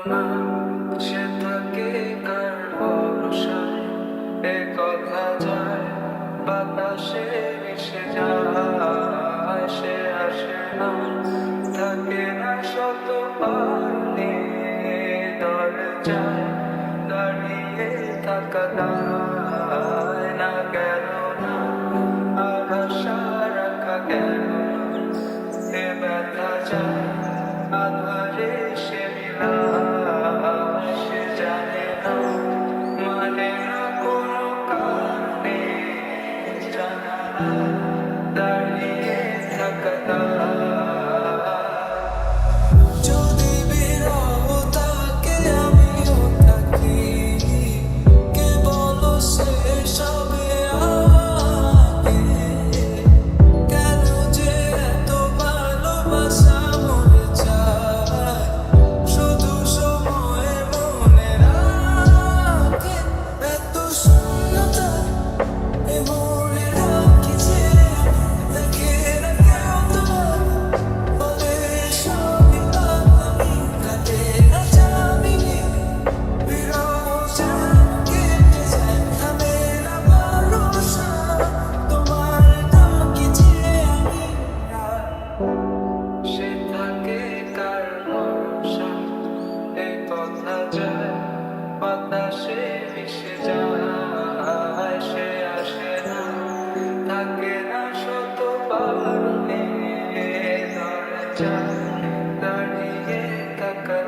না সে থাকে কার ভরসায়, এ কথা যায় বাতাসে মিশে যায়। সে আসে না, থাকে না শত পারলে দরজায় দাঁড়িয়ে থাকা দায় না গেল না, আর আশা রাখা গেল না। এ ব্যথা যায় আধারে সে মিলায়, সে জানে না মানে না কোনো কারণে, জানালায় দাঁড়িয়ে থাকা দায়। যদি বিরহ থাকে আমিও থাকি, কে বলো শেষ হবে আগে? কেন যে এত ভালোবাসা মরে যায়, শুধু সময় মনে রাখে। এত শূন্যতা এ মনে রাখি যে দেখে না কেউ তোমার, বলে সবই পাগলামি, কাটে না জামিনে। বিরহ যেন কেটে যায়, থামে না ভরসা, তোমার ডাকি যে আমি আর। সে থাকে কার ভরসা, এ কথা যায় বাতাসে মিশে যায়। সে আসে না, থাকে না শত বারণে দরজায় দাঁড়িয়ে থাকা।